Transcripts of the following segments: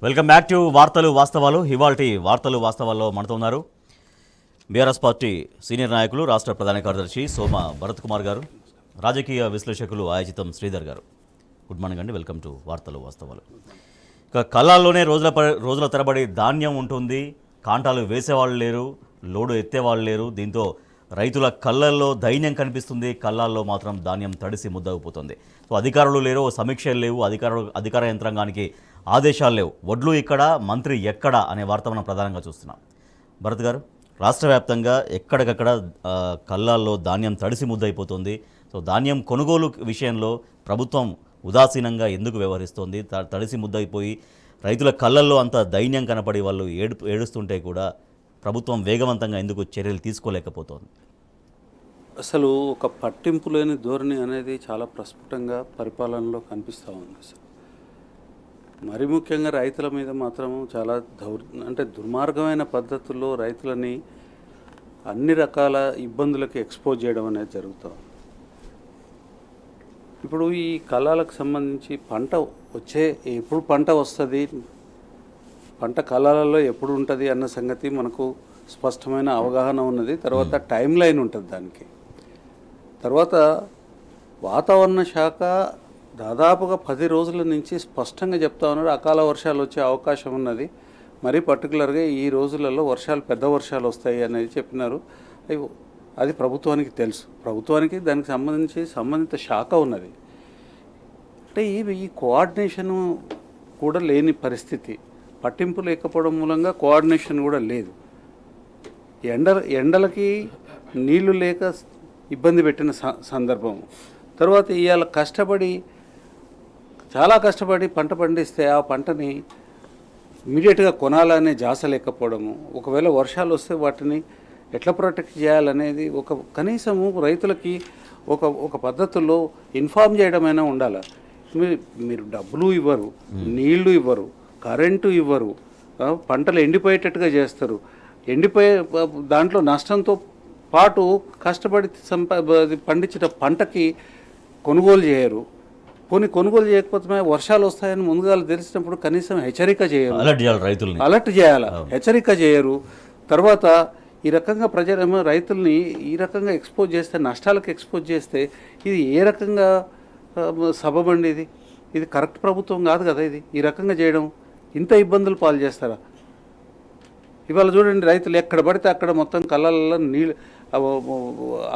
Welcome back to వార్తలు వాస్తవాలు. ఇవాల్టి వార్తలు వాస్తవాల్లో మనతో ఉన్నారు బీఆర్ఎస్ పార్టీ సీనియర్ నాయకులు, రాష్ట్ర ప్రధాన కార్యదర్శి సోమ భరత్ కుమార్ గారు, రాజకీయ విశ్లేషకులు ఆయాజితం శ్రీధర్ గారు. గుడ్ మార్నింగ్ అండి, వెల్కమ్ టు వార్తలు వాస్తవాలు. ఇక కళ్ళాల్లోనే రోజుల తరబడి ధాన్యం ఉంటుంది, కాంటాలు వేసేవాళ్ళు లేరు, లోడు ఎత్తేవాళ్ళు లేరు. దీంతో రైతుల కళ్ళల్లో దైన్యం కనిపిస్తుంది, కళ్ళాల్లో మాత్రం ధాన్యం తడిసి ముద్దగిపోతుంది. సో అధికారులు లేరు, సమీక్షలు లేవు, అధికార యంత్రాంగానికి ఆదేశాలు లేవు. వడ్లు ఇక్కడ, మంత్రి ఎక్కడ అనే వార్త మనం ప్రధానంగా చూస్తున్నాం. భరత్ గారు, రాష్ట్ర వ్యాప్తంగా ఎక్కడికక్కడ కళ్ళాల్లో ధాన్యం తడిసి ముద్దయిపోతుంది. సో ధాన్యం కొనుగోలు విషయంలో ప్రభుత్వం ఉదాసీనంగా ఎందుకు వ్యవహరిస్తోంది? తడిసి ముద్దయిపోయి రైతుల కళ్ళల్లో అంత దైన్యం కనపడి వాళ్ళు ఏడుస్తుంటే కూడా ప్రభుత్వం వేగవంతంగా ఎందుకు చర్యలు తీసుకోలేకపోతోంది? అసలు ఒక పట్టింపు లేని ధోరణి అనేది చాలా ప్రస్ఫుటంగా పరిపాలనలో కనిపిస్తూ ఉంది. అసలు మరి ముఖ్యంగా రైతుల మీద మాత్రం చాలా దుర్మార్గమైన పద్ధతుల్లో రైతులని అన్ని రకాల ఇబ్బందులకు ఎక్స్పోజ్ చేయడం అనేది జరుగుతుంది. ఇప్పుడు ఈ కళాలకు సంబంధించి ఎప్పుడు పంట వస్తుంది, పంట కళాలలో ఎప్పుడు ఉంటుంది అన్న సంగతి మనకు స్పష్టమైన అవగాహన ఉన్నది. తర్వాత టైం లైన్ ఉంటుంది దానికి. తర్వాత వాతావరణ శాఖ దాదాపుగా 10 రోజుల నుంచి స్పష్టంగా చెప్తా ఉన్నారు అకాల వర్షాలు వచ్చే అవకాశం ఉన్నది, మరీ పర్టికులర్గా ఈ రోజులలో పెద్ద వర్షాలు వస్తాయి అనేది చెప్పినారు. అది ప్రభుత్వానికి తెలుసు, ప్రభుత్వానికి దానికి సంబంధిత శాఖ ఉన్నది. అంటే ఈ కోఆర్డినేషను కూడా లేని పరిస్థితి, పట్టింపు లేకపోవడం మూలంగా కోఆర్డినేషన్ కూడా లేదు. ఎండలకి నీళ్లు లేక ఇబ్బంది పెట్టిన సందర్భం. తర్వాత ఇవాళ చాలా కష్టపడి పంట పండిస్తే ఆ పంటని ఇమీడియట్గా కొనాలనే జాస లేకపోవడము, ఒకవేళ వర్షాలు వస్తే వాటిని ఎట్లా ప్రొటెక్ట్ చేయాలనేది కనీసము రైతులకి ఒక పద్ధతుల్లో ఇన్ఫార్మ్ చేయడమైనా ఉండాలి. మీరు డబ్బులు ఇవ్వరు, నీళ్లు ఇవ్వరు, కరెంటు ఇవ్వరు, పంటలు ఎండిపోయేటట్టుగా చేస్తారు. ఎండిపోయే దాంట్లో నష్టంతో పాటు కష్టపడి పండించిన పంటకి కొనుగోలు చేయరు. కొనుగోలు చేయకపోతే వర్షాలు వస్తాయని ముందుగా తెలిసినప్పుడు కనీసం హెచ్చరిక చేయరు, అలర్ట్ చేయాలి, హెచ్చరిక చేయరు. తర్వాత ఈ రకంగా రైతుల్ని ఈ రకంగా ఎక్స్పోజ్ చేస్తే, నష్టాలకు ఎక్స్పోజ్ చేస్తే ఇది ఏ రకంగా సబబండి? ఇది కరెక్ట్ ప్రభుత్వం కాదు కదా. ఇది ఈ రకంగా చేయడం, ఇంత ఇబ్బందులు పాలు చేస్తారా? ఇవాళ చూడండి, రైతులు ఎక్కడ పడితే అక్కడ మొత్తం కళ్ళల్లో నీళ్ళు,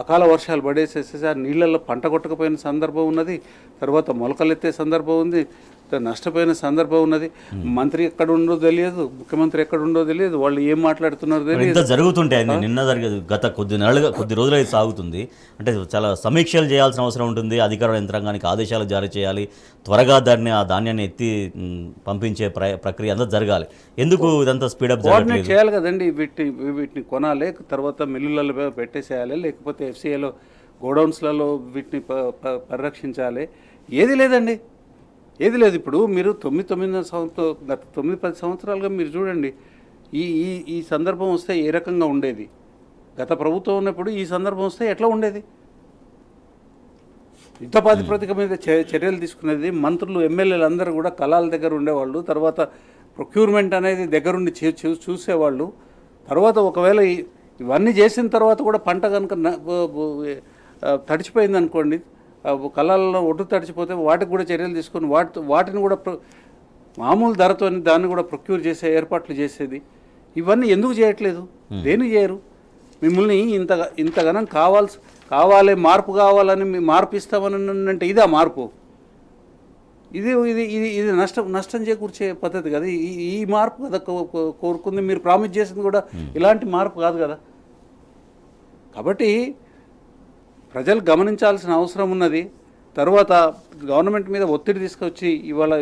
అకాల వర్షాలు పడేసేసి ఆ నీళ్ళల్లో పంట కొట్టకపోయిన సందర్భం ఉన్నది. తర్వాత మొలకలెత్తే సందర్భం ఉంది, నష్టపోయిన సందర్భం ఉన్నది. మంత్రి ఎక్కడ ఉండో తెలియదు, ముఖ్యమంత్రి ఎక్కడ ఉండో తెలియదు, వాళ్ళు ఏం మాట్లాడుతున్నారో తెలియదు. జరుగుతుంటే గత కొద్ది రోజులు అయితే సాగుతుంది. అంటే చాలా సమీక్షలు చేయాల్సిన అవసరం ఉంటుంది, అధికార యంత్రాంగానికి ఆదేశాలు జారీ చేయాలి, త్వరగా ఆ ధాన్యాన్ని ఎత్తి పంపించే ప్రక్రియ అంతా జరగాలి. ఎందుకు ఇదంతా స్పీడప్ చేయాలి కదండి? వీటిని కొనాలి, తర్వాత మిల్లులలో పెట్టేసేయాలి, లేకపోతే ఎఫ్సిఏలో గోడౌన్స్లలో వీటిని పరిరక్షించాలి. ఏది లేదండి, ఏది లేదు. ఇప్పుడు మీరు గత 9-10 సంవత్సరాలుగా మీరు చూడండి, ఈ సందర్భం వస్తే ఏ రకంగా ఉండేది, గత ప్రభుత్వం ఉన్నప్పుడు ఈ సందర్భం వస్తే ఎట్లా ఉండేది? యుద్ధ ప్రాతిపదిక మీద చర్యలు తీసుకునేది. మంత్రులు, ఎమ్మెల్యేలు అందరూ కూడా కళాల దగ్గర ఉండేవాళ్ళు. తర్వాత ప్రొక్యూర్మెంట్ అనేది దగ్గరుండి చూసేవాళ్ళు. తర్వాత ఒకవేళ ఇవన్నీ చేసిన తర్వాత కూడా పంట కనుక తడిచిపోయింది అనుకోండి, కళ్ళల్లో ఒడ్డు తడిచిపోతే వాటికి కూడా చర్యలు తీసుకొని వాటిని కూడా మామూలు ధరతో దాన్ని కూడా ప్రొక్యూర్ చేసే ఏర్పాట్లు చేసేది. ఇవన్నీ ఎందుకు చేయట్లేదు? దేనికి చేయరు? మిమ్మల్ని ఇంతగానం కావాలి, మార్పు కావాలని మార్పు ఇస్తామని అంటే ఇదా మార్పు? ఇది నష్టం చేకూర్చే పద్ధతి కదా. ఈ మార్పు కదా కోరుకుంది, మీరు ప్రామిస్ చేసింది కూడా ఇలాంటి మార్పు కాదు కదా. కాబట్టి ప్రజలు గమనించాల్సిన అవసరం ఉన్నది. తర్వాత గవర్నమెంట్ మీద ఒత్తిడి తీసుకొచ్చి ఇవాళ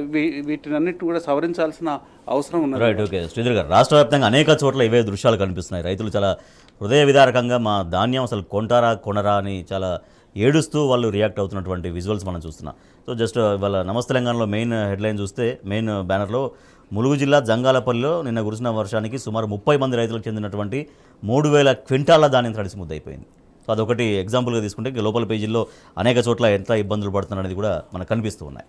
వీటినన్నిటి కూడా సవరించాల్సిన అవసరం ఉన్నది. Right, okay. శ్రీధర్ గారు, రాష్ట్ర వ్యాప్తంగా అనేక చోట్ల ఇవే దృశ్యాలు కనిపిస్తున్నాయి. రైతులు చాలా హృదయ విదారకంగా మా ధాన్యం అసలు కొనరా అని చాలా ఏడుస్తూ వాళ్ళు రియాక్ట్ అవుతున్నటువంటి విజువల్స్ మనం చూస్తున్నాం. సో జస్ట్ ఇవాళ నమస్తే తెలంగాణలో మెయిన్ హెడ్లైన్ చూస్తే, మెయిన్ బ్యానర్లో ములుగు జిల్లా జంగాలపల్లిలో నిన్న కురిసిన వర్షానికి సుమారు 30 మంది రైతులకు చెందినటువంటి 3000 క్వింటాల ధాన్యం తడిసి ముద్దయిపోయింది. సో అదొకటి ఎగ్జాంపుల్గా తీసుకుంటే లోపల పేజీల్లో అనేక చోట్ల ఎంత ఇబ్బందులు పడుతున్నారనేది కూడా మనకు కనిపిస్తూ ఉన్నాయి.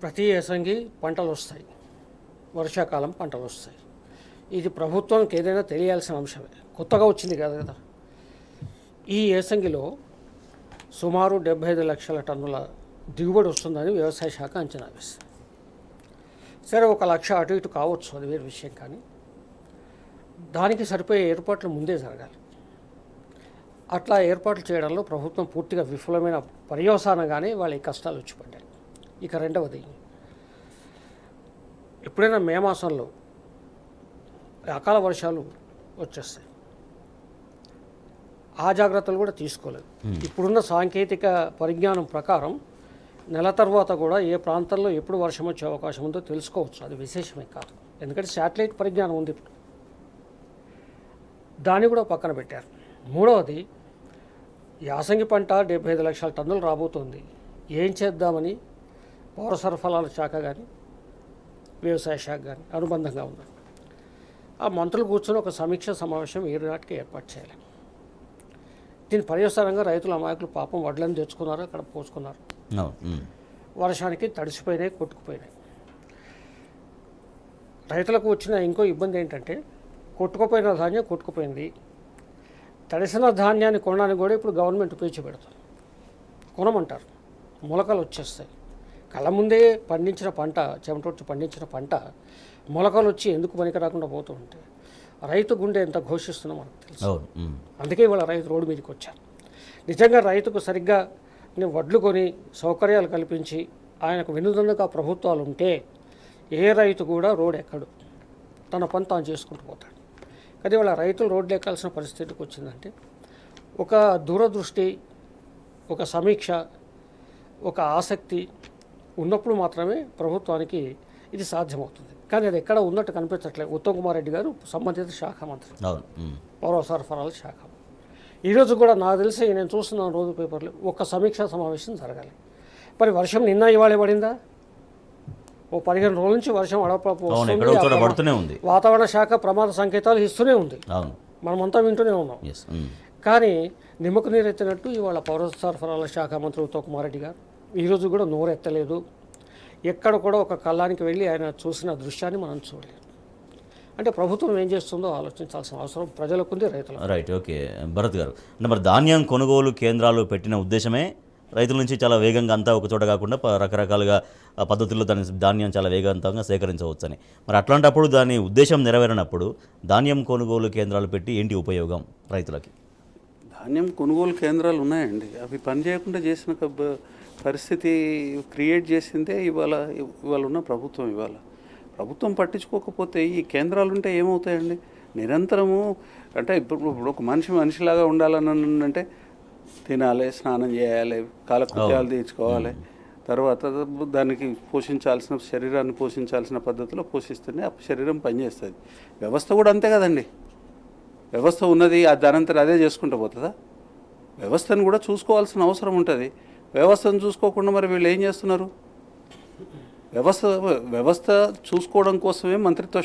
ప్రతి యాసంగి పంటలు వస్తాయి, వర్షాకాలం పంటలు వస్తాయి. ఇది ప్రభుత్వానికి ఏదైనా తెలియాల్సిన అంశమే, కొత్తగా వచ్చింది కాదు కదా. ఈ యాసంగిలో సుమారు 75 లక్షల టన్నుల దిగుబడి వస్తుందని వ్యవసాయ శాఖ అంచనా వేస్తుంది. సరే, 1 లక్ష అటు ఇటు కావచ్చు, అది వేరే విషయం. కానీ దానికి సరిపోయే ఏర్పాట్లు ముందే జరగాలి. అట్లా ఏర్పాట్లు చేయడంలో ప్రభుత్వం పూర్తిగా విఫలమైన పర్యవసానంగానే వాళ్ళ ఈ కష్టాలు వచ్చి పడ్డాయి. ఇక రెండవది, ఎప్పుడైనా మే మాసంలో అకాల వర్షాలు వచ్చేస్తాయి, ఆ జాగ్రత్తలు కూడా తీసుకోలేదు. ఇప్పుడున్న సాంకేతిక పరిజ్ఞానం ప్రకారం నెల తర్వాత కూడా ఏ ప్రాంతంలో ఎప్పుడు వర్షం వచ్చే అవకాశం ఉందో తెలుసుకోవచ్చు. అది విశేషమే కాదు, ఎందుకంటే శాటిలైట్ పరిజ్ఞానం ఉంది ఇప్పుడు. దాన్ని కూడా పక్కన పెట్టారు. మూడవది, యాసంగి పంట 75 లక్షల టన్నులు రాబోతోంది. ఏం చేద్దామని పౌర సరఫరాల శాఖ కానీ వ్యవసాయ శాఖ కానీ అనుబంధంగా ఉన్నారు. ఆ మంత్రులు కూర్చొని ఒక సమీక్ష సమావేశం ఏనాటికి ఏర్పాటు చేయాలి. దీని పర్యవసానంగా రైతుల అమాయకులు పాపం వడ్లను తెచ్చుకున్నారు, అక్కడ పోసుకున్నారు, వర్షానికి తడిసిపోయినాయి, కొట్టుకుపోయినాయి. రైతులకు వచ్చిన ఇంకో ఇబ్బంది ఏంటంటే, కొట్టుకుపోయిన ధాన్యం కొట్టుకుపోయింది, తడిసిన ధాన్యాన్ని కొనడానికి కూడా ఇప్పుడు గవర్నమెంట్ పేచి పెడుతుంది. కొనమంటారు, మొలకలు వచ్చేస్తాయి. కళ్ళ ముందే పండించిన పంట, చెమటొచ్చి పండించిన పంట మొలకలు వచ్చి ఎందుకు పనికి రాకుండా పోతూ ఉంటే రైతు గుండె ఎంత ఘోషిస్తుందో మనకు తెలుసు. అందుకే ఇవాళ రైతు రోడ్డు మీదకి వచ్చారు. నిజంగా రైతుకు సరిగ్గా వడ్లు కొని సౌకర్యాలు కల్పించి ఆయనకు వెన్నుదన్నుగా ప్రభుత్వాలు ఉంటే ఏ రైతు కూడా రోడ్ ఎక్కడు, తన పని తాను చేసుకుంటూ పోతాడు. కానీ ఇవాళ రైతులు రోడ్లు ఎక్కాల్సిన పరిస్థితికి వచ్చిందంటే ఒక దూరదృష్టి, ఒక సమీక్ష, ఒక ఆసక్తి ఉన్నప్పుడు మాత్రమే ప్రభుత్వానికి ఇది సాధ్యమవుతుంది. కానీ అది ఎక్కడ ఉన్నట్టు కనిపించట్లేదు. ఉత్తమ్ కుమార్ రెడ్డి గారు సంబంధిత శాఖ మంత్రి, పౌర సరఫరాల శాఖ. ఈరోజు కూడా నాకు తెలిసి నేను చూస్తున్నాను రోజు పేపర్లు, ఒక సమీక్షా సమావేశం జరగాలి. మరి వర్షం నిన్న ఇవాళ పడిందా? ఓ 15 రోజుల నుంచి వర్షం పడుతూనే ఉంది. వాతావరణ శాఖ ప్రమాద సంకేతాలు ఇస్తూనే ఉంది, మనమంతా వింటూనే ఉన్నాం. కానీ నిమ్మకు నీరెత్తినట్టు ఇవాళ పౌర సరఫరాల శాఖ మంత్రి ఉత్తమ్ కుమార్ రెడ్డి గారు ఈరోజు కూడా నోరెత్తలేదు. ఎక్కడ కూడా ఒక కళ్ళానికి వెళ్ళి ఆయన చూసిన దృశ్యాన్ని మనం చూడలేదు. అంటే ప్రభుత్వం ఏం చేస్తుందో ఆలోచించాల్సిన అవసరం ప్రజలకు ఉంది, రైతులకు. రైట్, ఓకే భరత్ గారు. అంటే మరి ధాన్యం కొనుగోలు కేంద్రాలు పెట్టిన ఉద్దేశమే రైతుల నుంచి చాలా వేగంగా అంతా ఒక చోట కాకుండా రకరకాలుగా పద్ధతుల్లో ధాన్యం చాలా వేగవంతంగా సేకరించవచ్చని. మరి అట్లాంటప్పుడు దాని ఉద్దేశం నెరవేరినప్పుడు ధాన్యం కొనుగోలు కేంద్రాలు పెట్టి ఏంటి ఉపయోగం రైతులకి? ధాన్యం కొనుగోలు కేంద్రాలు ఉన్నాయండి, అవి పనిచేయకుండా చేసిన పరిస్థితి క్రియేట్ చేసిందే ఇవాళ ఉన్న ప్రభుత్వం. ప్రభుత్వం పట్టించుకోకపోతే ఈ కేంద్రాలు ఉంటే ఏమవుతాయండి? నిరంతరము అంటే ఇప్పుడు ఒక మనిషిలాగా ఉండాలని అంటే తినాలి, స్నానం చేయాలి, కాలకృత్యాలు తీర్చుకోవాలి, తర్వాత దానికి శరీరాన్ని పోషించాల్సిన పద్ధతిలో పోషిస్తేనే ఆ శరీరం పనిచేస్తుంది. వ్యవస్థ కూడా అంతే కదండి. వ్యవస్థ ఉన్నది దానంతరం అదే చేసుకుంటూ పోతుందా? వ్యవస్థను కూడా చూసుకోవాల్సిన అవసరం ఉంటుంది. వ్యవస్థను చూసుకోకుండా మరి వీళ్ళు ఏం చేస్తున్నారు? వ్యవస్థ చూసుకోవడం కోసమే మంత్రిత్వ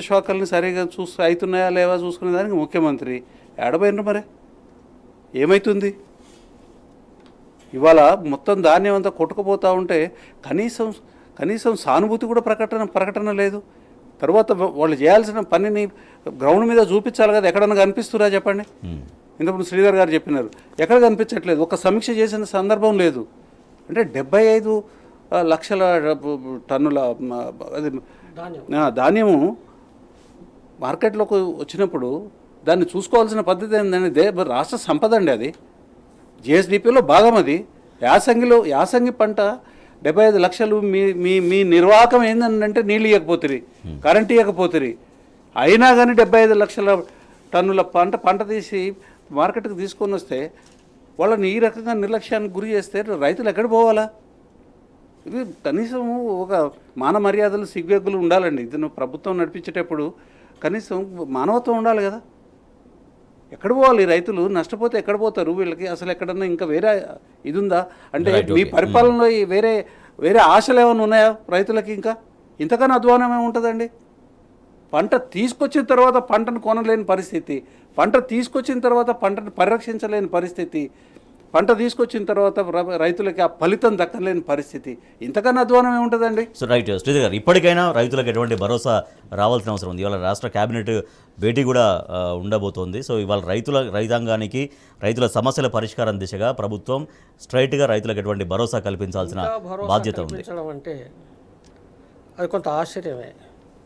శాఖల్ని సరిగా అవుతున్నాయా లేవా చూసుకునే దానికి ముఖ్యమంత్రి ఏడబోయినరు. మరి ఏమవుతుంది? ఇవాళ మొత్తం ధాన్యం అంతా కొట్టుకుపోతూ ఉంటే కనీసం సానుభూతి కూడా ప్రకటన లేదు. తర్వాత వాళ్ళు చేయాల్సిన పనిని గ్రౌండ్ మీద చూపించాలి కదా. ఎక్కడన్నా కనిపిస్తురా చెప్పండి? ఇంతకుముందు శ్రీధర్ గారు చెప్పినారు, ఎక్కడ కనిపించట్లేదు, ఒక సమీక్ష చేసిన సందర్భం లేదు. అంటే 75 లక్షల టన్నుల ధాన్యము మార్కెట్లోకి వచ్చినప్పుడు దాన్ని చూసుకోవాల్సిన పద్ధతి ఏంటంటే రాష్ట్ర సంపద అండి, అది జిఎస్డిపిలో భాగం. అది యాసంగి పంట 75 లక్షలు. మీ నిర్వాహకం ఏంటంటే నీళ్ళు ఇవ్వకపోతుంది, కరెంట్ ఇవ్వకపోతుంది, అయినా కానీ 75 లక్షల టన్నుల పంట తీసి మార్కెట్కి తీసుకొని వస్తే వాళ్ళని ఈ రకంగా నిర్లక్ష్యానికి గురి చేస్తే రైతులు ఎక్కడ పోవాలా? ఇది కనీసం ఒక మాన మర్యాదలు, సిగ్గులు ఉండాలండి. ఇది ప్రభుత్వం నడిపించేటప్పుడు కనీసం మానవత్వం ఉండాలి కదా. ఎక్కడ పోవాలి రైతులు? నష్టపోతే ఎక్కడ పోతారు? వీళ్ళకి అసలు ఎక్కడన్నా ఇంకా వేరే ఇది ఉందా? అంటే మీ పరిపాలనలో వేరే ఆశలు ఏమైనా ఉన్నాయా రైతులకి? ఇంకా ఇంతకన్నా అధ్వానమే ఉంటుందండి. పంట తీసుకొచ్చిన తర్వాత పంటను కొనలేని పరిస్థితి, పంట తీసుకొచ్చిన తర్వాత పంటను పరిరక్షించలేని పరిస్థితి, పంట తీసుకొచ్చిన తర్వాత రైతులకి ఆ ఫలితం దక్కలేని పరిస్థితి, ఇంతకన్నా అధ్వానం ఏముంటుందండి? సో రైట్ శ్రీధర్ గారు, ఇప్పటికైనా రైతులకు ఎటువంటి భరోసా రావాల్సిన అవసరం ఉంది. ఇవాళ రాష్ట్ర కేబినెట్ భేటీ కూడా ఉండబోతోంది. సో ఇవాళ రైతాంగానికి రైతుల సమస్యల పరిష్కారం దిశగా ప్రభుత్వం స్ట్రైట్గా రైతులకు ఎటువంటి భరోసా కల్పించాల్సిన బాధ్యత ఉంది. కల్పించడం అంటే అది కొంత ఆశ్చర్యమే.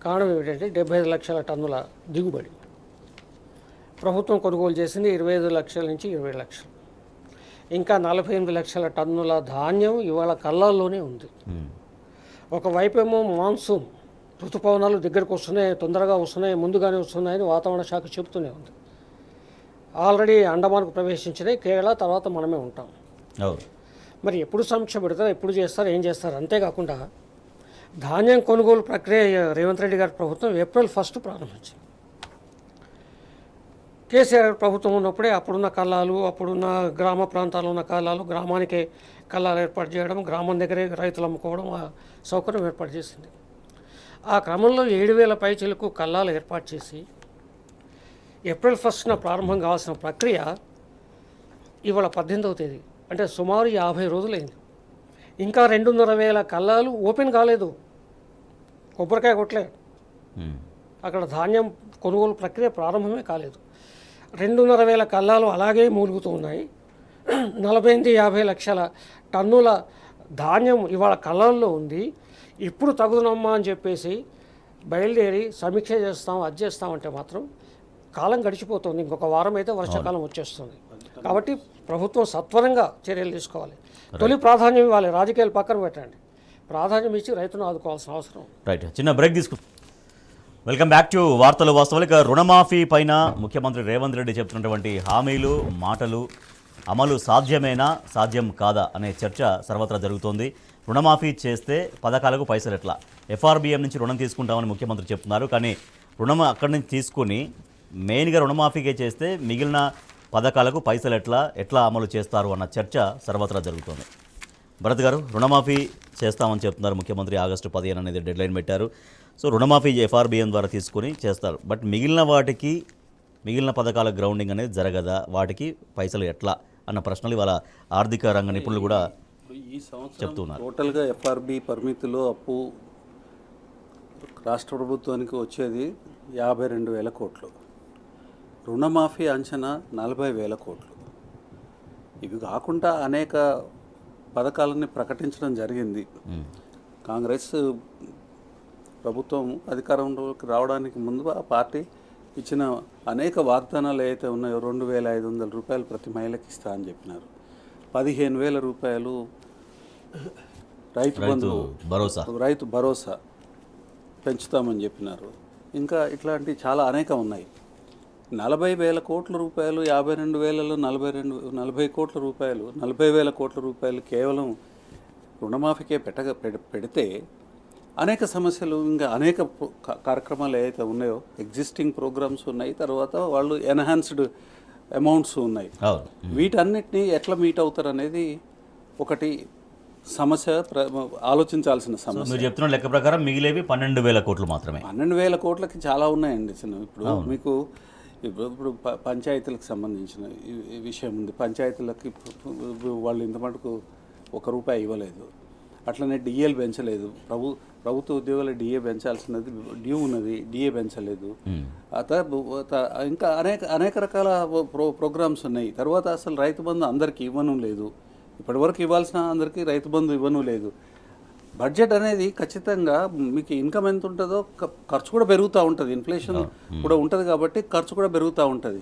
కారణం ఏమిటంటే 75 లక్షల టన్నుల దిగుబడి ప్రభుత్వం కొనుగోలు చేసింది 25 లక్షల నుంచి 20 లక్షలు. ఇంకా 48 లక్షల టన్నుల ధాన్యం ఇవాళ కళ్ళల్లోనే ఉంది. ఒకవైపేమో మాన్సూన్ ఋతుపవనాలు దగ్గరకు వస్తున్నాయి, తొందరగా వస్తున్నాయి, ముందుగానే వస్తున్నాయని వాతావరణ శాఖ చెబుతూనే ఉంది. ఆల్రెడీ అండమాన్కు ప్రవేశించినాయి, కేరళ తర్వాత మనమే ఉంటాం. మరి ఎప్పుడు సమీక్ష పెడతారు, ఎప్పుడు చేస్తారు, ఏం చేస్తారు? అంతేకాకుండా ధాన్యం కొనుగోలు ప్రక్రియ రేవంత్ రెడ్డి గారి ప్రభుత్వం ఏప్రిల్ 1 ప్రారంభించింది. కేసీఆర్ ప్రభుత్వం ఉన్నప్పుడే అప్పుడున్న కల్లాలు, అప్పుడున్న గ్రామ ప్రాంతాల్లో ఉన్న కల్లాలు, గ్రామానికే కల్లాలు ఏర్పాటు చేయడం, గ్రామం దగ్గరే రైతులు అమ్ముకోవడం ఆ సౌకర్యం ఏర్పాటు చేసింది. ఆ క్రమంలో 7,000 పైచీలకు కల్లాలు ఏర్పాటు చేసి ఏప్రిల్ 1న ప్రారంభం కావాల్సిన ప్రక్రియ ఇవాళ 18వ తేదీ, అంటే సుమారు 50 రోజులైంది. ఇంకా 2,500 కల్లాలు ఓపెన్ కాలేదు, కొబ్బరికాయ కొట్టలేదు. అక్కడ ధాన్యం కొనుగోలు ప్రక్రియ ప్రారంభమే కాలేదు. 2,500 కల్లాలు అలాగే మూలుగుతూ ఉన్నాయి. 48-50 లక్షల టన్నుల ధాన్యం ఇవాళ కళ్ళల్లో ఉంది. ఇప్పుడు తగుదనమ్మా అని చెప్పేసి బయలుదేరి సమీక్ష చేస్తాం, అది చేస్తామంటే మాత్రం కాలం గడిచిపోతుంది. ఇంకొక వారం అయితే వర్షాకాలం వచ్చేస్తుంది. కాబట్టి ప్రభుత్వం సత్వరంగా చర్యలు తీసుకోవాలి. తొలి ప్రాధాన్యం ఇవ్వాలి. రాజకీయాలు పక్కన పెట్టండి, ప్రాధాన్యం ఇచ్చి రైతును ఆదుకోవాల్సిన అవసరం. రైట్, చిన్న బ్రేక్ తీసుకు. వెల్కమ్ బ్యాక్ టు వార్తలు వాస్తవాలు. ఇక రుణమాఫీ పైన ముఖ్యమంత్రి రేవంత్ రెడ్డి చెప్తున్నటువంటి హామీలు, మాటలు అమలు సాధ్యమేనా, సాధ్యం కాదా అనే చర్చ సర్వత్రా జరుగుతోంది. రుణమాఫీ చేస్తే పథకాలకు పైసలు ఎట్లా? ఎఫ్ఆర్బిఎం నుంచి రుణం తీసుకుంటామని ముఖ్యమంత్రి చెప్తున్నారు. కానీ రుణం అక్కడి నుంచి తీసుకుని మెయిన్గా రుణమాఫీకే చేస్తే మిగిలిన పథకాలకు పైసలు ఎట్లా అమలు చేస్తారు అన్న చర్చ సర్వత్రా జరుగుతోంది. భరత్ గారు, రుణమాఫీ చేస్తామని చెప్తున్నారు ముఖ్యమంత్రి. ఆగస్టు 15 అనేది డెడ్లైన్ పెట్టారు. సో రుణమాఫీ ఎఫ్ఆర్బిఎం ద్వారా తీసుకుని చేస్తారు. బట్ మిగిలిన పథకాల గ్రౌండింగ్ అనేది జరగదా, వాటికి పైసలు ఎట్లా అన్న ప్రశ్నలు ఇవాళ ఆర్థిక రంగ నిపుణులు కూడా ఈ సంవత్సరం చెప్తున్నారు. టోటల్గా ఎఫ్ఆర్బి పరిమితిలో అప్పు రాష్ట్ర ప్రభుత్వానికి వచ్చేది 52,000 కోట్లు. రుణమాఫీ అంచనా 40,000 కోట్లు. ఇవి కాకుండా అనేక పథకాలని ప్రకటించడం జరిగింది. కాంగ్రెస్ ప్రభుత్వం అధికారంలోకి రావడానికి ముందు ఆ పార్టీ ఇచ్చిన అనేక వాగ్దానాలు ఏవైతే ఉన్నాయో 2,500 రూపాయలు ప్రతి మహిళకి ఇస్తా అని చెప్పినారు. 15,000 రూపాయలు రైతు భరోసా పెంచుతామని చెప్పినారు. ఇంకా ఇట్లాంటి చాలా అనేక ఉన్నాయి. 40,000 కోట్ల రూపాయలు, 52,000లో 40 కోట్ల రూపాయలు, 40,000 కోట్ల రూపాయలు కేవలం రుణమాఫీకే పెడితే అనేక సమస్యలు, ఇంకా అనేక కార్యక్రమాలు ఏవైతే ఉన్నాయో, ఎగ్జిస్టింగ్ ప్రోగ్రామ్స్ ఉన్నాయి, తర్వాత వాళ్ళు ఎన్హాన్స్డ్ అమౌంట్స్ ఉన్నాయి. వీటన్నిటినీ ఎట్లా మీట్ అవుతారు అనేది ఒకటి సమస్య, ఆలోచించాల్సిన సమస్య. మీరు చెప్తున్న లెక్క ప్రకారం మిగిలేవి 12,000 కోట్లు మాత్రమే. 12,000 కోట్లకి చాలా ఉన్నాయండి. ఇప్పుడు మీకు ఇప్పుడు పంచాయతీలకు సంబంధించిన ఈ విషయం ఉంది. పంచాయతీలకి వాళ్ళు ఇంత మటుకు ₹1 ఇవ్వలేదు. అట్లనే డిఏలు పెంచలేదు. ప్రభుత్వ ఉద్యోగుల డిఏ పెంచాల్సినది డ్యూ ఉన్నది, డిఏ పెంచలేదు. ఇంకా అనేక రకాల ప్రోగ్రామ్స్ ఉన్నాయి. తర్వాత అసలు రైతు బంధు అందరికీ ఇవ్వను లేదు. ఇప్పటివరకు ఇవ్వాల్సిన అందరికీ రైతు బంధు ఇవ్వను లేదు. బడ్జెట్ అనేది ఖచ్చితంగా మీకు ఇన్కమ్ ఎంత ఉంటుందో ఖర్చు కూడా పెరుగుతూ ఉంటుంది. ఇన్ఫ్లేషన్ కూడా ఉంటుంది కాబట్టి ఖర్చు కూడా పెరుగుతూ ఉంటుంది.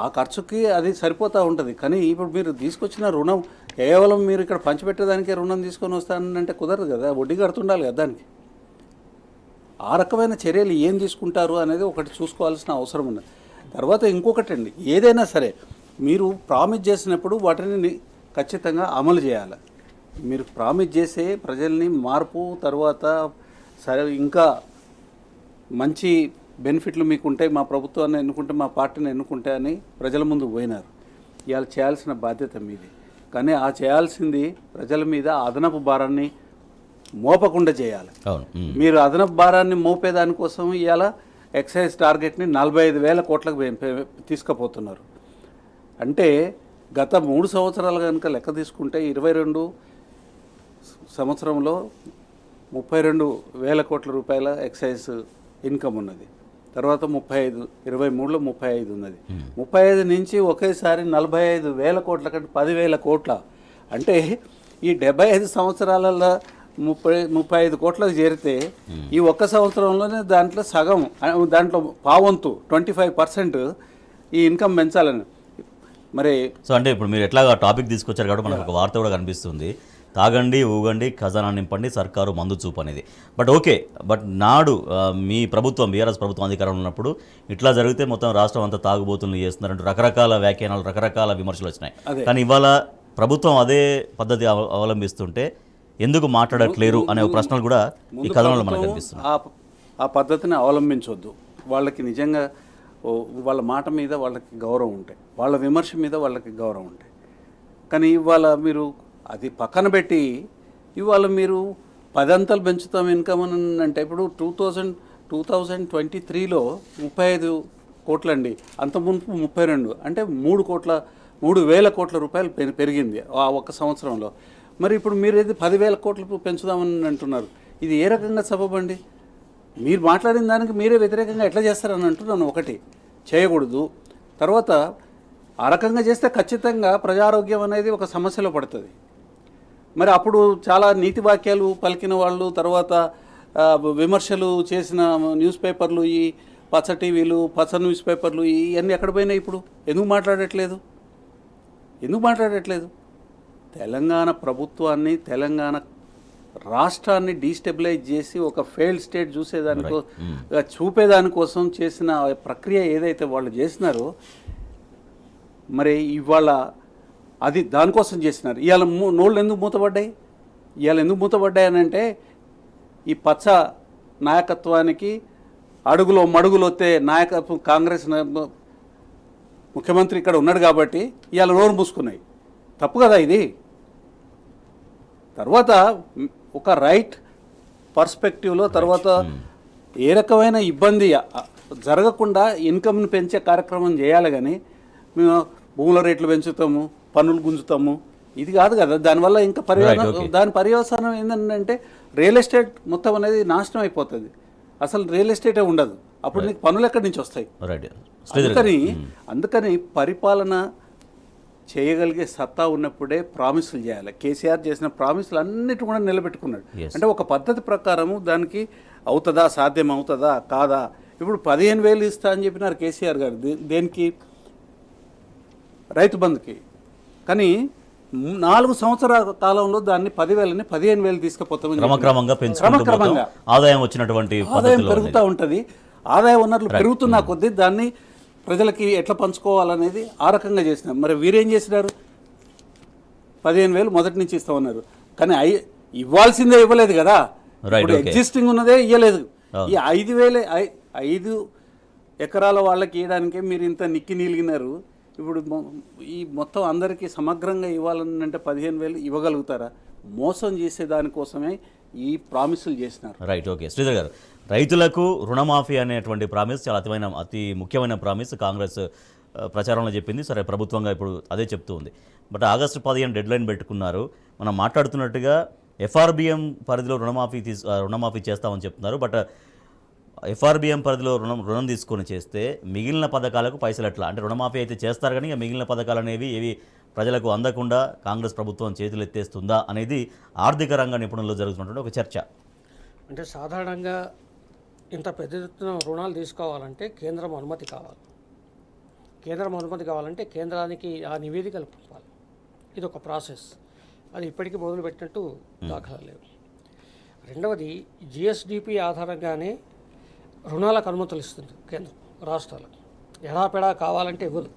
ఆ ఖర్చుకి అది సరిపోతూ ఉంటుంది. కానీ ఇప్పుడు మీరు తీసుకొచ్చిన రుణం కేవలం మీరు ఇక్కడ పంచిపెట్టేదానికే రుణం తీసుకొని వస్తానంటే కుదరదు కదా, వడ్డీ కడుతుండాలి కదా దానికి. ఆ రకమైన చర్యలు ఏం తీసుకుంటారు అనేది ఒకటి చూసుకోవాల్సిన అవసరం ఉన్నది. తర్వాత ఇంకొకటి అండి, ఏదైనా సరే మీరు ప్రామిస్ చేసినప్పుడు వాటిని ఖచ్చితంగా అమలు చేయాలి. మీరు ప్రామిస్ చేసే ప్రజల్ని మార్పు, తర్వాత సరే ఇంకా మంచి బెనిఫిట్లు మీకు ఉంటాయి, మా ప్రభుత్వాన్ని ఎన్నుకుంటే, మా పార్టీని ఎన్నుకుంటే అని ప్రజల ముందు పోయినారు. ఇవాళ చేయాల్సిన బాధ్యత మీది. కానీ ఆ చేయాల్సింది ప్రజల మీద అదనపు భారాన్ని మోపకుండా చేయాలి. మీరు అదనపు భారాన్ని మోపేదానికోసం ఇవాళ ఎక్సైజ్ టార్గెట్ని 45,000 కోట్లకు తీసుకుపోతున్నారు. అంటే గత 3 సంవత్సరాలు కనుక లెక్క తీసుకుంటే 22 సంవత్సరంలో 32,000 కోట్ల రూపాయల ఎక్సైజ్ ఇన్కమ్ ఉన్నది. తర్వాత 35, 23లో 35 ఉన్నది. 35 నుంచి ఒకేసారి 45,000 కోట్ల కంటే 10,000 కోట్ల, అంటే ఈ 75 సంవత్సరాలలో 35 కోట్లకు చేరితే ఈ ఒక్క సంవత్సరంలోనే దాంట్లో సగం, దాంట్లో పావంతు 25% ఈ ఇన్కమ్ పెంచాలని. మరి సో అంటే ఇప్పుడు మీరు ఎట్లా టాపిక్ తీసుకొచ్చారు కాబట్టి మనకు ఒక వార్త కూడా కనిపిస్తుంది, తాగండి ఊగండి ఖజానా నింపండి సర్కారు మందు చూపు అనేది. బట్ ఓకే, బట్ నాడు మీ ప్రభుత్వం బీఆర్ఎస్ ప్రభుత్వం అధికారంలో ఉన్నప్పుడు ఇట్లా జరిగితే మొత్తం రాష్ట్రం అంతా తాగుబోతులు చేస్తున్నారంటూ రకరకాల వ్యాఖ్యానాలు, రకరకాల విమర్శలు వచ్చినాయి. కానీ ఇవాళ ప్రభుత్వం అదే పద్ధతి అవలంబిస్తుంటే ఎందుకు మాట్లాడట్లేరు అనే ఒక ప్రశ్నలు కూడా ఈ కథనంలో మనకు కనిపిస్తుంది. ఆ పద్ధతిని అవలంబించవద్దు. వాళ్ళకి నిజంగా వాళ్ళ మాట మీద వాళ్ళకి గౌరవం ఉంటాయి, వాళ్ళ విమర్శ మీద వాళ్ళకి గౌరవం ఉంటాయి. కానీ ఇవాళ మీరు అది పక్కన పెట్టి ఇవాళ మీరు 10 అంతలు పెంచుతాం ఇన్కమ్ అని అంటే, ఇప్పుడు 2023లో 35 కోట్లండి, అంతకుముందు 32, అంటే 3,000 కోట్ల రూపాయలు పెరిగింది ఆ ఒక్క సంవత్సరంలో. మరి ఇప్పుడు మీరు ఏది 10,000 కోట్లు పెంచుదామని అంటున్నారు, ఇది ఏ రకంగా సబబండి? మీరు మాట్లాడిన దానికి మీరే వ్యతిరేకంగా ఎట్లా చేస్తారని అంటున్నాను. ఒకటి చేయకూడదు. తర్వాత ఆ రకంగా చేస్తే ఖచ్చితంగా ప్రజారోగ్యం అనేది ఒక సమస్యలో పడుతుంది. మరి అప్పుడు చాలా నీతి వాక్యాలు పలికిన వాళ్ళు, తర్వాత విమర్శలు చేసిన న్యూస్ పేపర్లు, ఈ పచ్చ టీవీలు, పచ్చ న్యూస్ పేపర్లు, ఇవన్నీ ఎక్కడ పోయినాయి? ఇప్పుడు ఎందుకు మాట్లాడట్లేదు? తెలంగాణ ప్రభుత్వాన్ని, తెలంగాణ రాష్ట్రాన్ని డీస్టెబిలైజ్ చేసి ఒక ఫెయిల్డ్ స్టేట్ చూపేదానికోసం చేసిన ప్రక్రియ ఏదైతే వాళ్ళు చేసినారో, మరి ఇవాళ అది దానికోసం చేసినారు. ఇవాళ నోళ్ళు ఎందుకు మూతపడ్డాయి అని అంటే, ఈ పచ్చ నాయకత్వానికి అడుగులో మడుగులు వస్తే నాయకత్వం, కాంగ్రెస్ ముఖ్యమంత్రి ఇక్కడ ఉన్నాడు కాబట్టి ఇవాళ నోరు మూసుకున్నాయి. తప్పు కదా ఇది. తర్వాత ఒక రైట్ పర్స్పెక్టివ్లో తర్వాత ఏ రకమైన ఇబ్బంది జరగకుండా ఇన్కమ్ని పెంచే కార్యక్రమం చేయాలి. కానీ మేము భూముల రేట్లు పెంచుతాము, పన్నులు గుంజుతాము, ఇది కాదు కదా. దానివల్ల ఇంకా దాని పర్యవసానం ఏంటంటే రియల్ ఎస్టేట్ మొత్తం అనేది నాశనం అయిపోతుంది. అసలు రియల్ ఎస్టేటే ఉండదు. అప్పుడు నీకు పన్నులు ఎక్కడి నుంచి వస్తాయి? అందుకని పరిపాలన చేయగలిగే సత్తా ఉన్నప్పుడే ప్రామిసులు చేయాలి. కేసీఆర్ చేసిన ప్రామిసులు అన్నిటి కూడా నిలబెట్టుకున్నాడు. అంటే ఒక పద్ధతి ప్రకారము దానికి అవుతుందా, సాధ్యం అవుతుందా కాదా? ఇప్పుడు 15,000 ఇస్తా అని చెప్పినారు కేసీఆర్ గారు. దేనికి? రైతు బంధుకి. కానీ 4 సంవత్సరాల కాలంలో దాన్ని 10,000ని 15,000 తీసుకుపోతామని క్రమక్రమంగా ఆదాయం పెరుగుతూ ఉంటుంది. ఆదాయ వనరులు పెరుగుతున్నా కొద్దీ దాన్ని ప్రజలకి ఎట్లా పంచుకోవాలనేది ఆ రకంగా చేసినారు. మరి వీరేం చేసినారు? 15,000 మొదటి నుంచి ఇస్తామన్నారు, కానీ ఇవ్వాల్సిందే ఇవ్వలేదు కదా. ఇప్పుడు ఎగ్జిస్టింగ్ ఉన్నదే ఇవ్వలేదు. ఈ 5 ఎకరాల వాళ్ళకి ఇవ్వడానికే మీరు ఇంత నిక్కి నీలిగినారు. ఇప్పుడు ఈ మొత్తం అందరికీ సమగ్రంగా ఇవ్వాలని అంటే 15,000 ఇవ్వగలుగుతారా? మోసం చేసే దానికోసమే ఈ ప్రామిసులు చేసినారు. Right, okay. శ్రీధర్ గారు, రైతులకు రుణమాఫీ అనేటువంటి ప్రామిస్ చాలా అతి ముఖ్యమైన ప్రామిస్ కాంగ్రెస్ ప్రచారంలో చెప్పింది. సరే, ప్రభుత్వంగా ఇప్పుడు అదే చెప్తూ ఉంది. బట్ ఆగస్టు 15 డెడ్లైన్ పెట్టుకున్నారు. మనం మాట్లాడుతున్నట్టుగా ఎఫ్ఆర్బిఎం పరిధిలో రుణమాఫీ చేస్తామని చెప్తున్నారు. బట్ ఎఫ్ఆర్బిఎం పరిధిలో రుణం తీసుకొని చేస్తే మిగిలిన పథకాలకు పైసలు ఎట్లా? అంటే రుణమాఫీ అయితే చేస్తారు, కానీ మిగిలిన పథకాలు అనేవి ఏవి ప్రజలకు అందకుండా కాంగ్రెస్ ప్రభుత్వం చేతులు ఎత్తేస్తుందా అనేది ఆర్థిక రంగ నిపుణుల్లో జరుగుతున్నటువంటి ఒక చర్చ. అంటే సాధారణంగా ఇంత పెద్ద ఎత్తున రుణాలు తీసుకోవాలంటే కేంద్రం అనుమతి కావాలంటే కేంద్రానికి ఆ నివేదికలు పంపాలి. ఇది ఒక ప్రాసెస్. అది ఇప్పటికీ మొదలుపెట్టినట్టు దాఖలాలు లేవు. రెండవది, జిఎస్డిపి ఆధారంగానే రుణాలకు అనుమతులు ఇస్తుంది కేంద్రం రాష్ట్రాలకు. ఎడాపెడా కావాలంటే ఇవ్వదు,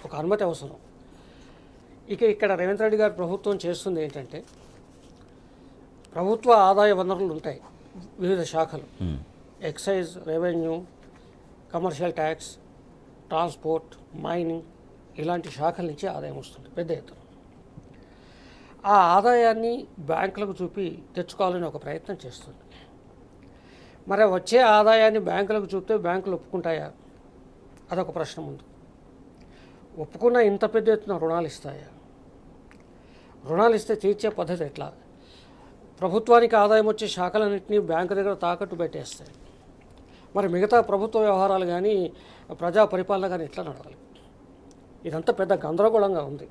ఒక అనుమతి అవసరం. ఇక్కడ రేవంత్ రెడ్డి గారి ప్రభుత్వం చేస్తుంది ఏంటంటే, ప్రభుత్వ ఆదాయ వనరులు ఉంటాయి వివిధ శాఖలు, excise, revenue, commercial tax, transport, mining, ఇలాంటి శాఖల నుంచి ఆదాయం వస్తుంది పెద్ద ఎత్తున. ఆ ఆదాయాన్ని బ్యాంకులకు చూపి తెచ్చుకోవాలని ఒక ప్రయత్నం చేస్తుంది. మరి వచ్చే ఆదాయాన్ని బ్యాంకులకు చూపితే బ్యాంకులు ఒప్పుకుంటాయా? అదొక ప్రశ్న ముందు. ఒప్పుకున్న ఇంత పెద్ద ఎత్తున రుణాలు ఇస్తాయా? రుణాలు ఇస్తే తీర్చే పద్ధతి ఎట్లా? ప్రభుత్వానికి ఆదాయం వచ్చే శాఖలన్నింటినీ బ్యాంకు దగ్గర తాకట్టు పెట్టేస్తాయి. మరి మిగతా ప్రభుత్వ వ్యవహారాలు కానీ ప్రజా పరిపాలన కానీ ఎట్లా నడవాలి? ఇదంతా పెద్ద గందరగోళంగా ఉంది.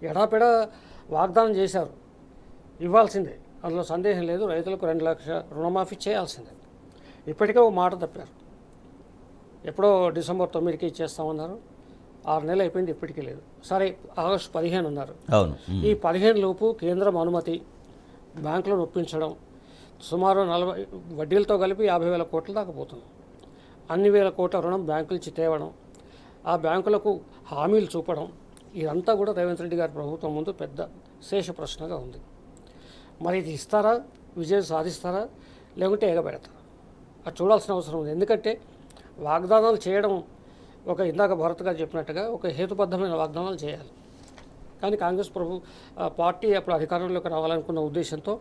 ఎడాపెడా వాగ్దానం చేశారు, ఇవ్వాల్సిందే, అందులో సందేహం లేదు. రైతులకు 2 లక్షల రుణమాఫీ చేయాల్సిందే. ఇప్పటికే ఓ మాట తప్పారు. ఎప్పుడో డిసెంబర్ 9కి ఇచ్చేస్తామన్నారు. 6 నెలలు అయిపోయింది, ఇప్పటికీ లేదు. సరే, ఆగస్టు 15 అన్నారు. అవును. ఈ 15 లోపు కేంద్రం అనుమతి, బ్యాంకులను ఒప్పించడం, సుమారు 40 వడ్డీలతో కలిపి 50,000 కోట్ల దాకా పోతుంది. అన్ని వేల కోట్ల రుణం బ్యాంకుల నుంచి తేవడం, ఆ బ్యాంకులకు హామీలు చూపడం, ఇదంతా కూడా రేవంత్ రెడ్డి గారి ప్రభుత్వం ముందు పెద్ద శేష ప్రశ్నగా ఉంది. మరి ఇది ఇస్తారా, విజయం సాధిస్తారా, లేకుంటే ఎగబెడతారా? అది చూడాల్సిన అవసరం ఉంది. ఎందుకంటే వాగ్దానాలు చేయడం ఇందాక భరత్ గారు చెప్పినట్టుగా ఒక హేతుబద్ధమైన వాగ్దానాలు చేయాలి. కానీ కాంగ్రెస్ పార్టీ అప్పుడు అధికారంలోకి రావాలనుకున్న ఉద్దేశంతో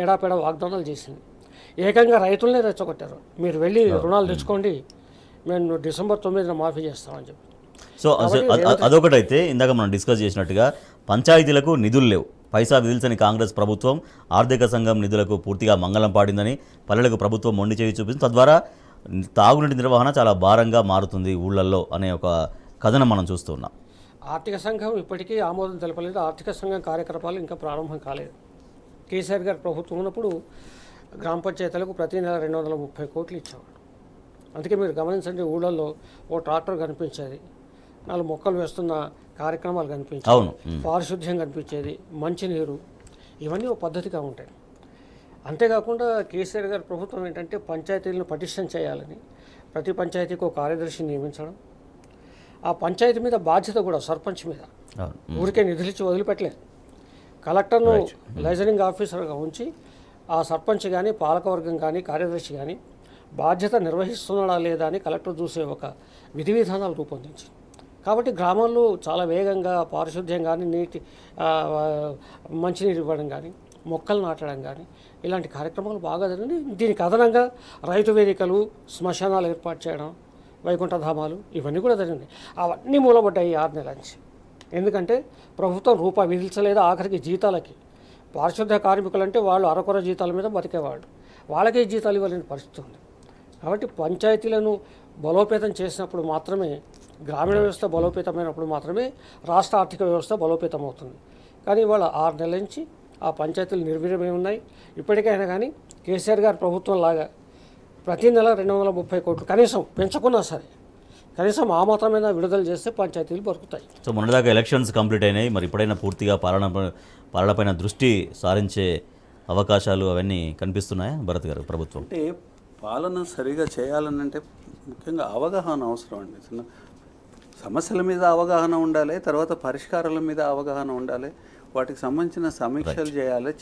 ఎడాపెడా వాగ్దానాలు చేసింది. ఏకంగా రైతులనే రెచ్చగొట్టారు. మీరు వెళ్ళి రుణాలు తెచ్చుకోండి, మేము డిసెంబర్ 9న మాఫీ చేస్తామని చెప్పి. సో అదొకటైతే ఇందాక మనం డిస్కస్ చేసినట్టుగా పంచాయతీలకు నిధులు లేవు. పైసా విధిల్చని కాంగ్రెస్ ప్రభుత్వం ఆర్థిక సంఘం నిధులకు పూర్తిగా మంగళం పాడిందని, పల్లెలకు ప్రభుత్వం మొండి చేయి చూపించింది. తద్వారా తాగునీటి నిర్వహణ చాలా భారంగా మారుతుంది ఊళ్ళల్లో అనే ఒక కథనం మనం చూస్తున్నాం. ఆర్థిక సంఘం ఇప్పటికీ ఆమోదం తెలపలేదు. ఆర్థిక సంఘం కార్యకలాపాలు ఇంకా ప్రారంభం కాలేదు. కేసీఆర్ గారి ప్రభుత్వం ఉన్నప్పుడు గ్రామ పంచాయతీలకు ప్రతి నెల 230 కోట్లు ఇచ్చేవాడు. అందుకే మీరు గమనించండి, ఊళ్ళల్లో ఓ ట్రాక్టర్ కనిపించేది, 4 మొక్కలు వేస్తున్న కార్యక్రమాలు కనిపించేది, అవును, పారిశుద్ధ్యం కనిపించేది, మంచినీరు, ఇవన్నీ ఒక పద్ధతిగా ఉంటాయి. అంతేకాకుండా కేసీఆర్ గారి ప్రభుత్వం ఏంటంటే పంచాయతీలను పటిష్టం చేయాలని ప్రతి పంచాయతీకి ఒక కార్యదర్శిని నియమించడం, ఆ పంచాయతీ మీద బాధ్యత కూడా సర్పంచ్ మీద, ఊరికే నిధులిచ్చి వదిలిపెట్టలేదు. కలెక్టర్ను లైజనింగ్ ఆఫీసర్గా ఉంచి ఆ సర్పంచ్ కానీ పాలకవర్గం కానీ కార్యదర్శి కానీ బాధ్యత నిర్వహిస్తున్నాడా లేదా అని కలెక్టర్ చూసే ఒక విధి విధానాలు రూపొందించి, కాబట్టి గ్రామాల్లో చాలా వేగంగా పారిశుద్ధ్యం కానీ మంచినీరు ఇవ్వడం కానీ మొక్కలు నాటడం కానీ ఇలాంటి కార్యక్రమాలు బాగా జరిగింది. దీనికి అదనంగా రైతు వేదికలు, శ్మశానాలు ఏర్పాటు చేయడం, వైకుంఠధామాలు, ఇవన్నీ కూడా జరిగింది. అవన్నీ మూలపడ్డాయి 6 నెలల నుంచి. ఎందుకంటే ప్రభుత్వం రూపాయి విధించలేదు. ఆఖరికి జీతాలకి పారిశుద్ధ్య కార్మికులంటే వాళ్ళు అరకొర జీతాల మీద బతికేవాళ్ళు, వాళ్ళకే జీతాలు ఇవ్వలేని పరిస్థితి ఉంది. కాబట్టి పంచాయతీలను బలోపేతం చేసినప్పుడు మాత్రమే, గ్రామీణ వ్యవస్థ బలోపేతమైనప్పుడు మాత్రమే రాష్ట్ర ఆర్థిక వ్యవస్థ బలోపేతం అవుతుంది. కానీ ఇవాళ 6 నెలల నుంచి ఆ పంచాయతీలు నిర్వీర్యమై ఉన్నాయి. ఇప్పటికైనా కానీ కేసీఆర్ గారి ప్రభుత్వం లాగా ప్రతి నెల 230 కోట్లు కనీసం పెంచుకున్నా సరే కనీసం ఆ మాత్రమైనా విడుదల చేస్తే పంచాయతీలు బతుకుతాయి. సో మొన్నదాకా ఎలక్షన్స్ కంప్లీట్ అయినాయి. మరి ఇప్పుడైనా పూర్తిగా పాలనపైన దృష్టి సారించే అవకాశాలు అవన్నీ కనిపిస్తున్నాయా భరత్ గారు ప్రభుత్వం? అంటే పాలన సరిగా చేయాలనంటే ముఖ్యంగా అవగాహన అవసరం అండి. సమస్యల మీద అవగాహన ఉండాలి, తర్వాత పరిష్కారాల మీద అవగాహన ఉండాలి, వాటికి సంబంధించిన సమీక్షలు చేయాలి,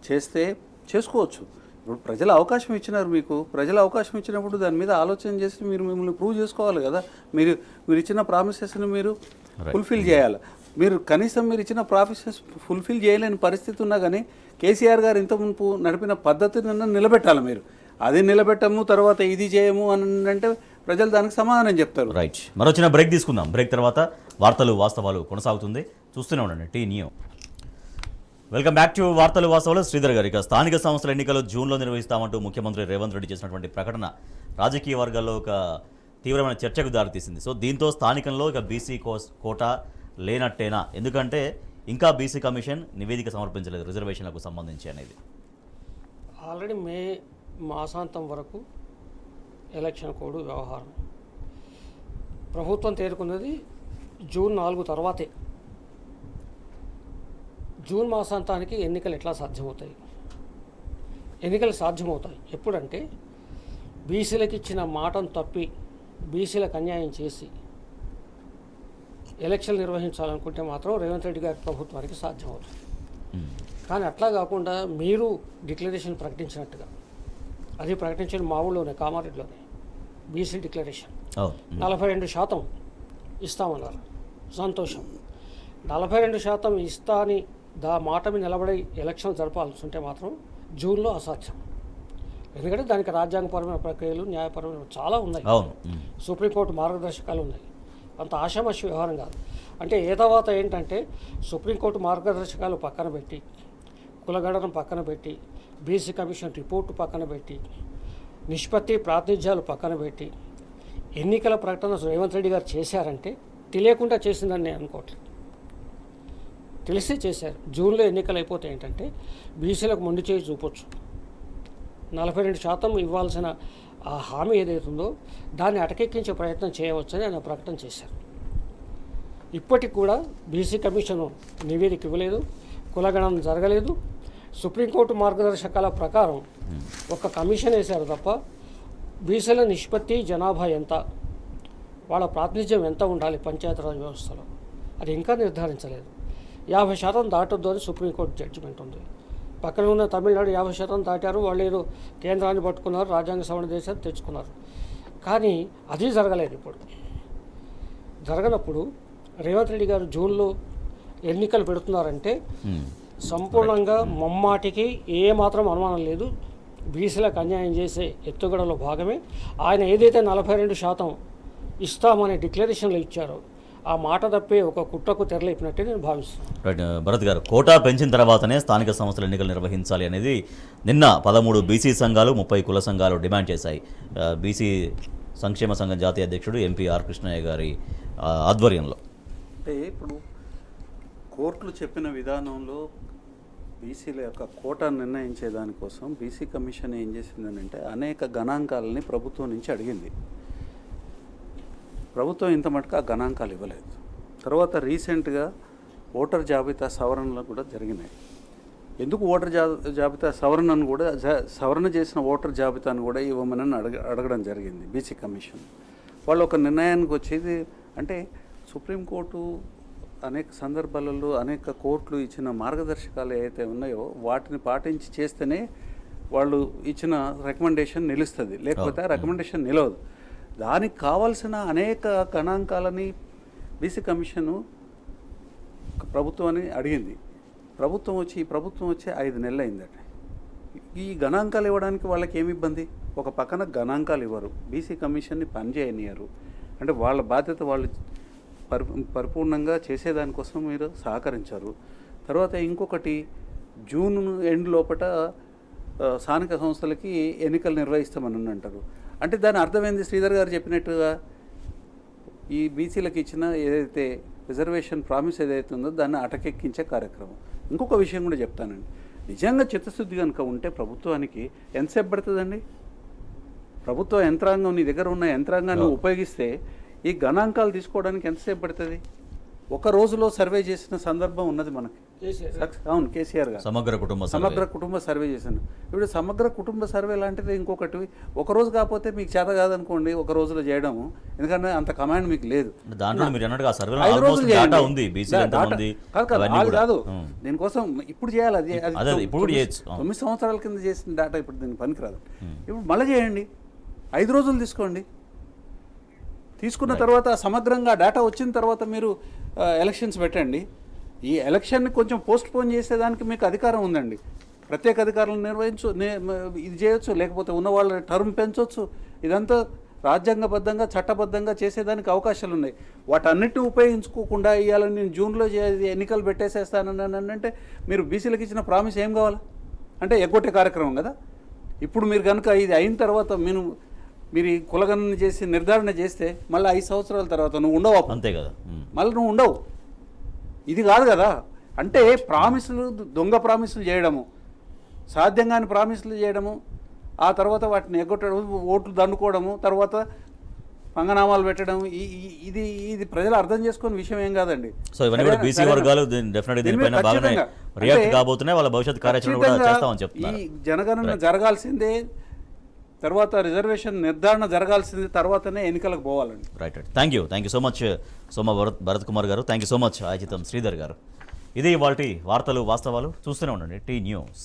చేస్తే చేసుకోవచ్చు. ఇప్పుడు ప్రజలు అవకాశం ఇచ్చినారు మీకు, ప్రజలు అవకాశం ఇచ్చినప్పుడు దాని మీద ఆలోచన చేసి మీరు మిమ్మల్ని ప్రూవ్ చేసుకోవాలి కదా. మీరు ఇచ్చిన ప్రామిసెస్ని మీరు ఫుల్ఫిల్ చేయాలి. మీరు కనీసం మీరు ఇచ్చిన ప్రామిసెస్ ఫుల్ఫిల్ చేయలేని పరిస్థితి ఉన్నా కానీ కేసీఆర్ గారు ఇంత మునుపు నడిపిన పద్ధతిని నిలబెట్టాలి. మీరు అది నిలబెట్టము, తర్వాత ఇది చేయము అని అంటే ప్రజలు దానికి సమాధానం చెప్తారు. రైట్, మరో చిన్న బ్రేక్ తీసుకుందాం. బ్రేక్ తర్వాత వార్తలు వాస్తవాలు కొనసాగుతుంది. చూస్తూనే ఉండండి T new. Welcome back to వార్తలు వాస్తవాలు. శ్రీధర్ గారు, ఇక స్థానిక సంస్థల ఎన్నికలు జూన్లో నిర్వహిస్తామంటూ ముఖ్యమంత్రి రేవంత్ రెడ్డి చేసినటువంటి ప్రకటన రాజకీయ వర్గాల్లో ఒక తీవ్రమైన చర్చకు దారితీసింది. సో దీంతో స్థానికంలో ఇక బీసీ కోటా లేనట్టేనా? ఎందుకంటే ఇంకా బీసీ కమిషన్ నివేదిక సమర్పించలేదు రిజర్వేషన్లకు సంబంధించి అనేది. ఆల్రెడీ మే మాసాంతం వరకు ఎలక్షన్ కోడ్ వ్యవహారం ప్రభుత్వం తేరుకున్నది జూన్ 4 తర్వాతే. జూన్ మాసాంతానికి ఎన్నికలు ఎట్లా సాధ్యమవుతాయి? ఎన్నికలు సాధ్యమవుతాయి ఎప్పుడంటే బీసీలకు ఇచ్చిన మాటను తప్పి బీసీలకు అన్యాయం చేసి ఎలక్షన్లు నిర్వహించాలనుకుంటే మాత్రం రేవంత్ రెడ్డి గారి ప్రభుత్వానికి సాధ్యమవుతుంది. కానీ అట్లా కాకుండా మీరు డిక్లరేషన్ ప్రకటించినట్టుగా, అది ప్రకటించిన మా ఊళ్ళోనే కామారెడ్డిలోనే బీసీ డిక్లరేషన్ 42% ఇస్తామన్నారు. సంతోషం. 42% ఇస్తా అని మాట మీద నిలబడి ఎలక్షన్ జరపాల్సి ఉంటే మాత్రం జూన్లో అసాధ్యం. ఎందుకంటే దానికి రాజ్యాంగపరమైన ప్రక్రియలు, న్యాయపరమైన చాలా ఉన్నాయి. సుప్రీంకోర్టు మార్గదర్శకాలు ఉన్నాయి. అంత ఆషామాషి వ్యవహారం కాదు. అంటే ఏ తర్వాత ఏంటంటే సుప్రీంకోర్టు మార్గదర్శకాలు పక్కన పెట్టి, కులగణన పక్కన పెట్టి, బీసీ కమిషన్ రిపోర్టు పక్కన పెట్టి, నిష్పత్తి ప్రాతినిధ్యాలు పక్కన పెట్టి, ఎన్నికల ప్రకటన రేవంత్ రెడ్డి గారు చేశారంటే తెలియకుండా చేసిందని నేను అనుకోవట్లేదు. తెలిసి చేశారు. జూన్లో ఎన్నికలు అయిపోతే ఏంటంటే బీసీలకు మొండి చేయి చూపొచ్చు. 42% ఇవ్వాల్సిన ఆ హామీ ఏదైతుందో దాన్ని అటకెక్కించే ప్రయత్నం చేయవచ్చని ఆయన ప్రకటన చేశారు. ఇప్పటికి కూడా బీసీ కమిషన్ నివేదిక ఇవ్వలేదు, కులగణన జరగలేదు. సుప్రీంకోర్టు మార్గదర్శకాల ప్రకారం ఒక కమిషన్ వేశారు తప్ప బీసీల నిష్పత్తి, జనాభా ఎంత, వాళ్ళ ప్రాతినిధ్యం ఎంత ఉండాలి పంచాయతీరాజ్ వ్యవస్థలో, అది ఇంకా నిర్ధారించలేదు. 50% దాటొద్దు అని సుప్రీంకోర్టు జడ్జిమెంట్ ఉంది. పక్కన ఉన్న తమిళనాడు 50% దాటారు, వాళ్ళు ఏదో కేంద్రాన్ని పట్టుకున్నారు, రాజ్యాంగ సవరణ చేశారు, తెచ్చుకున్నారు. కానీ అది జరగలేదు. ఇప్పుడు జరగనప్పుడు రేవంత్ రెడ్డి గారు జూన్లో ఎన్నికలు పెడుతున్నారంటే సంపూర్ణంగా ముమ్మాటికి ఏ మాత్రం అనుమానం లేదు, బీసీలకు అన్యాయం చేసే ఎత్తుగడలో భాగమే. ఆయన ఏదైతే 42% ఇస్తామనే డిక్లరేషన్లు ఇచ్చారో ఆ మాట తప్పే ఒక కుట్రకు తెరలేపినట్టే నేను భావిస్తున్నాను. రైట్ భరత్ గారు, కోటా పెంచిన తర్వాతనే స్థానిక సంస్థల ఎన్నికలు నిర్వహించాలి అనేది నిన్న 13 బీసీ సంఘాలు 30 కుల సంఘాలు డిమాండ్ చేశాయి. బీసీ సంక్షేమ సంఘం జాతీయ అధ్యక్షుడు ఎంపీ ఆర్ కృష్ణయ్య గారి ఆధ్వర్యంలో. అంటే ఇప్పుడు కోర్టులు చెప్పిన విధానంలో బీసీల యొక్క కోటా నిర్ణయించే దానికోసం బీసీ కమిషన్ ఏం చేసిందనంటే అనేక గణాంకాలని ప్రభుత్వం నుంచి అడిగింది. ప్రభుత్వం ఇంత మటుకు ఆ గణాంకాలు ఇవ్వలేదు. తర్వాత రీసెంట్గా ఓటర్ జాబితా సవరణలు కూడా జరిగినాయి. ఎందుకు ఓటర్ జాబితా సవరణను కూడా సవరణ చేసిన ఓటర్ జాబితాను కూడా ఇవ్వమని అడగడం జరిగింది బీసీ కమిషన్. వాళ్ళు ఒక నిర్ణయానికి వచ్చేది అంటే సుప్రీంకోర్టు అనేక సందర్భాలలో అనేక కోర్టులు ఇచ్చిన మార్గదర్శకాలు ఏవైతే ఉన్నాయో వాటిని పాటించి చేస్తేనే వాళ్ళు ఇచ్చిన రికమెండేషన్ నిలుస్తుంది, లేకపోతే ఆ రికమెండేషన్ నిలవదు. దానికి కావాల్సిన అనేక గణాంకాలని బీసీ కమిషను ప్రభుత్వాన్ని అడిగింది. ప్రభుత్వం వచ్చి 5 నెలలు అయిందట. ఈ గణాంకాలు ఇవ్వడానికి వాళ్ళకి ఏమి ఇబ్బంది? ఒక పక్కన గణాంకాలు ఇవ్వరు, బీసీ కమిషన్ని పనిచేయనియరు. అంటే వాళ్ళ బాధ్యత వాళ్ళు పరిపూర్ణంగా చేసేదానికోసం మీరు సహకరించారు. తర్వాత ఇంకొకటి జూన్ ఎండ్ లోపల స్థానిక సంస్థలకి ఎన్నికలు నిర్వహిస్తామని అంటారు. అంటే దాని అర్థమైంది శ్రీధర్ గారు చెప్పినట్టుగా ఈ బీసీలకు ఇచ్చిన ఏదైతే రిజర్వేషన్ ప్రామిస్ ఏదైతే ఉందో దాన్ని అటకెక్కించే కార్యక్రమం. ఇంకొక విషయం కూడా చెప్తానండి, నిజంగా చిత్తశుద్ధి కనుక ఉంటే ప్రభుత్వానికి ఎంతసేపు పడుతుందండి? ప్రభుత్వ యంత్రాంగం నీ దగ్గర ఉన్న యంత్రాంగాన్ని ఉపయోగిస్తే ఈ గణాంకాలు తీసుకోవడానికి ఎంతసేపు పడుతుంది? ఒక రోజులో సర్వే చేసిన సందర్భం ఉన్నది మనకి. అవును, కేసీఆర్ గారు సమగ్ర కుటుంబ సర్వే చేశాను. ఇప్పుడు సమగ్ర కుటుంబ సర్వే లాంటిది ఇంకొకటి ఒక రోజు కాకపోతే మీకు చేత కాదనుకోండి ఒక రోజులో చేయడము, ఎందుకంటే అంత కమాండ్ మీకు లేదు. 5 రోజులు కాదు, దీనికోసం ఇప్పుడు చేయాలి. అది 9 సంవత్సరాల కింద చేసిన డేటా ఇప్పుడు దీనికి పనికిరాదు. ఇప్పుడు మళ్ళీ చేయండి, 5 రోజులు తీసుకోండి. తీసుకున్న తర్వాత సమగ్రంగా డేటా వచ్చిన తర్వాత మీరు ఎలక్షన్స్ పెట్టండి. ఈ ఎలక్షన్ని కొంచెం పోస్ట్ పోన్ చేసేదానికి మీకు అధికారం ఉందండి. ప్రత్యేక అధికారులను ఇది చేయొచ్చు, లేకపోతే ఉన్న వాళ్ళ టర్మ్ పెంచవచ్చు. ఇదంతా రాజ్యాంగబద్ధంగా చట్టబద్ధంగా చేసేదానికి అవకాశాలు ఉన్నాయి. వాటన్నిటిని ఉపయోగించుకోకుండా ఇవాళ నేను జూన్లో ఎన్నికలు పెట్టేసేస్తానని అంటే మీరు బీసీలకు ఇచ్చిన ప్రామిస్ ఏం కావాలా? అంటే ఎగ్గొట్టే కార్యక్రమం కదా. ఇప్పుడు మీరు కనుక ఇది అయిన తర్వాత మీరు ఈ కులగణన చేసి నిర్ధారణ చేస్తే మళ్ళీ 5 సంవత్సరాల తర్వాత నువ్వు ఉండవు, అంతే కదా, మళ్ళీ నువ్వు ఉండవు. ఇది కాదు కదా. అంటే ప్రామిసులు, దొంగ ప్రామిసులు చేయడము, సాధ్యంగాని ప్రామిసులు చేయడము, ఆ తర్వాత వాటిని ఎగ్గొట్టడం, ఓట్లు దండుకోవడము, తర్వాత పంగనామాలు పెట్టడం, ఇది ప్రజలు అర్థం చేసుకునే విషయం ఏం కాదండి. సో ఇవన్నీ కూడా బీసీ వర్గాలు దీనిపైన బాగానే రియాక్ట్ కాబోతున్నాయి, వాళ్ళ భవిష్యత్ కార్యాచరణ కూడా చేస్తామని చెప్తున్నారు. ఈ జనగణన జరగాల్సిందే, తర్వాత రిజర్వేషన్ నిర్ధారణ జరగాల్సింది, తర్వాతనే ఎన్నికలకు పోవాలండి. Right. Thank you so much Soma Bharat Kumar గారు. Thank you so much Ajitham Sridhar గారు. ఇది ఇవాల్టి వార్తలు వాస్తవాలు. చూస్తూనే ఉండండి టీ న్యూస్.